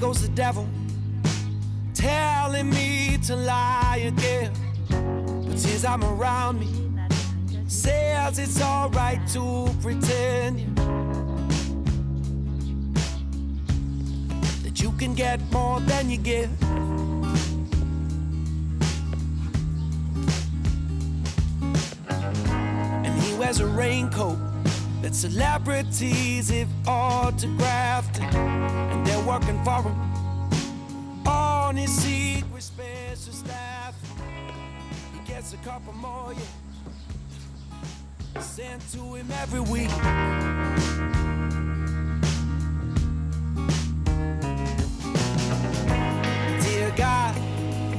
goes the devil, telling me to lie again. But since I'm around me, says it's alright to pretend that you can get more than you give. And he wears a raincoat that celebrities have autographed, and they're working for him on his secret special staff. He gets a couple more, sent to him every week. Dear God,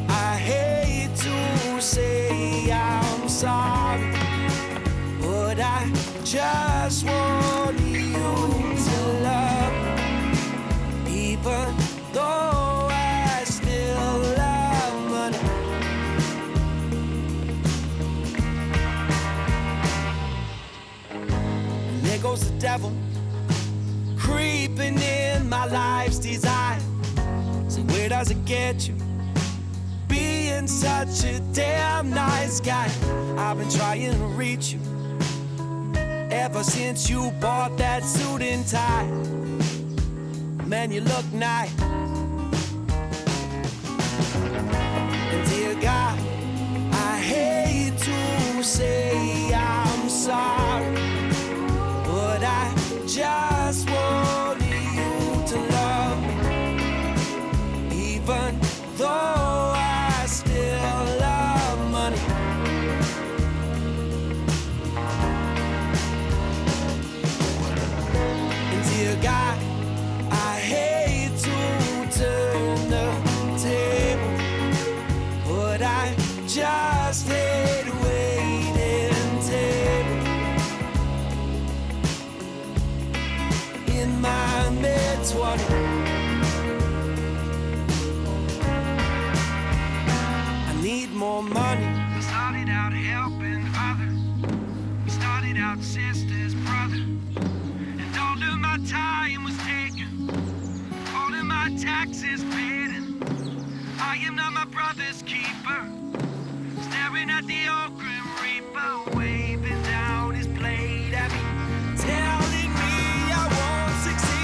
I hate to say I'm sorry, but I just want you to love me, even though I still love money. And there goes the devil, creeping in my life's design. So where does it get you, being such a damn nice guy? I've been trying to reach you ever since you bought that suit and tie. Man, you look nice. And dear God, I hate to say I'm sorry, but I just want you to love me, even though I still love money. Dear God, I hate to turn the table, but I just hate waiting table. In my mid-20s, I need more money. I started out helping others, started out sisters, brothers. All of my time was taken, all of my taxes paid, and I am not my brother's keeper. Staring at the old grim reaper, waving down his blade at me, telling me I won't succeed.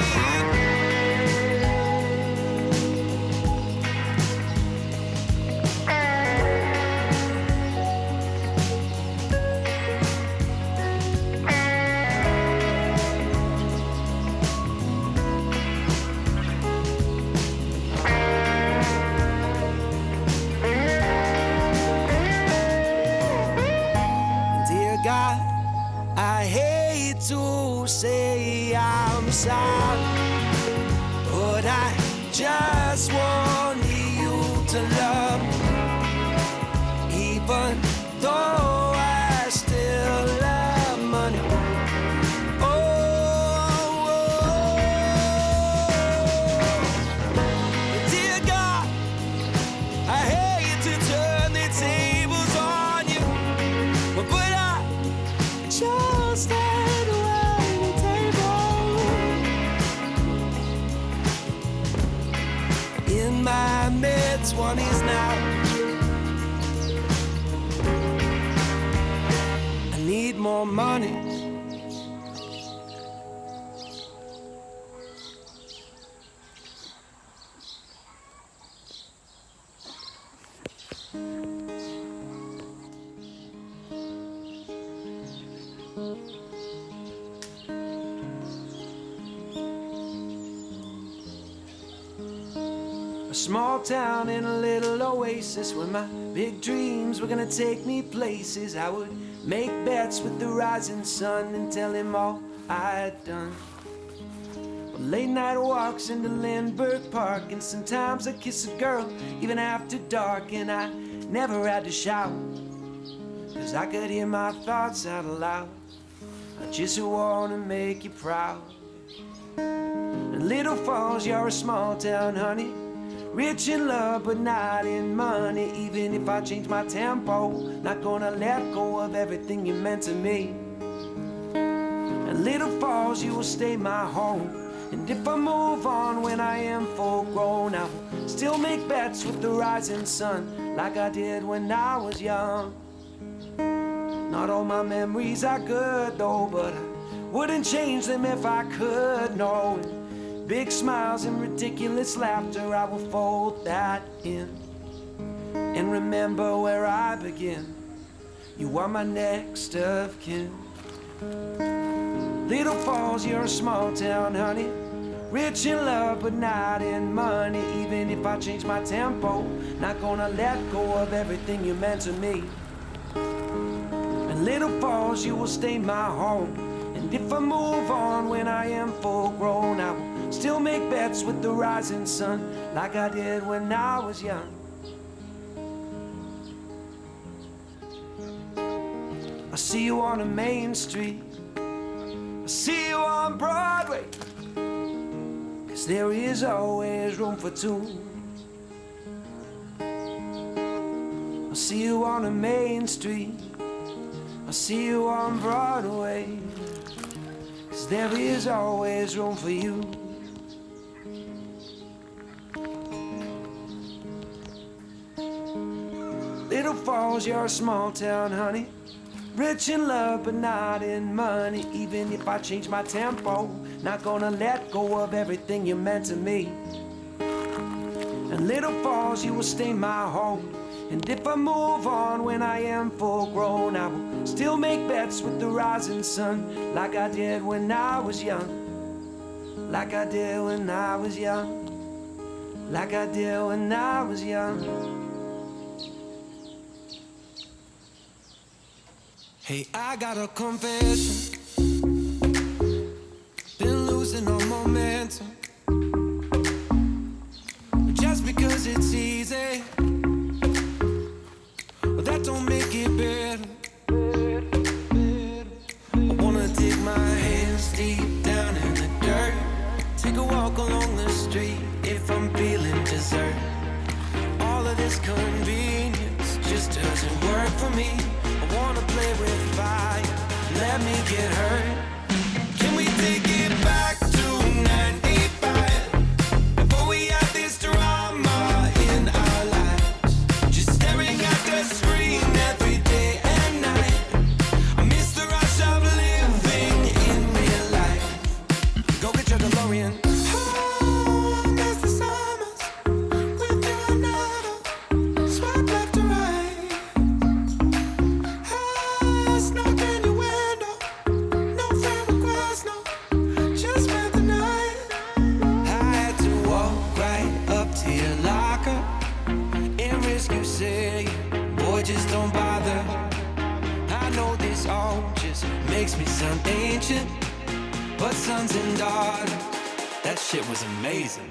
God, I hate to say I'm sorry, but I just want you to love me, even though I still love money. Dear God, I hate to turn the tables on you, but I just had a waiting table. In my mid-20s now, I need more money. A small town in a little oasis where my big dreams were gonna take me places. I would make bets with the rising sun and tell him all I had done. Well, late night walks into Lindbergh Park, and sometimes I kiss a girl even after dark. And I never had to shout, 'cause I could hear my thoughts out loud. I just wanna make you proud. And Little Falls, you're a small town, honey, rich in love but not in money. Even if I change my tempo, not gonna let go of everything you meant to me. And Little Falls, you will stay my home, And if I move on when I am full grown, I will still make bets with the rising sun, like I did when I was young. Not all my memories are good though, but I wouldn't change them if I could, no. And big smiles and ridiculous laughter, I will fold that in and remember where I begin. You are my next of kin. Little Falls, you're a small town, honey. Rich in love, but not in money. Even if I change my tempo, not gonna let go of everything you meant to me. And Little Falls, you will stay my home. And if I move on when I am full grown, I will still make bets with the rising sun, like I did when I was young. I see you on a main street, I see you on Broadway, 'cause there is always room for two. I see you on a main street, I see you on Broadway, 'cause there is always room for you. Little Falls, you're a small town, honey. Rich in love, but not in money. Even if I change my tempo, not gonna let go of everything you meant to me. And Little Falls, you will stay my home. And if I move on when I am full grown, I will still make bets with the rising sun, like I did when I was young. Like I did when I was young. Like I did when I was young. Hey, I got a confession. Been losing all momentum. Just because it's easy, but that don't make it better. I wanna dig my hands deep down in the dirt. Take a walk along the street if I'm feeling dessert. All of this convenience just doesn't work for me. I wanna play with fire, let me get hurt. Can we take it back to 95? Before we had this drama in our lives, just staring at the screen every day and night. I miss the rush of living in real life. Go get your DeLorean. Oh, I miss the summers with you and Otto. Swipe left to right. Knock on your window, no friend request, no, just spent the night. I had to walk right up to your locker and risk you saying, boy, just don't bother. I know this all just makes me sound ancient, but sons and daughters, that shit was amazing.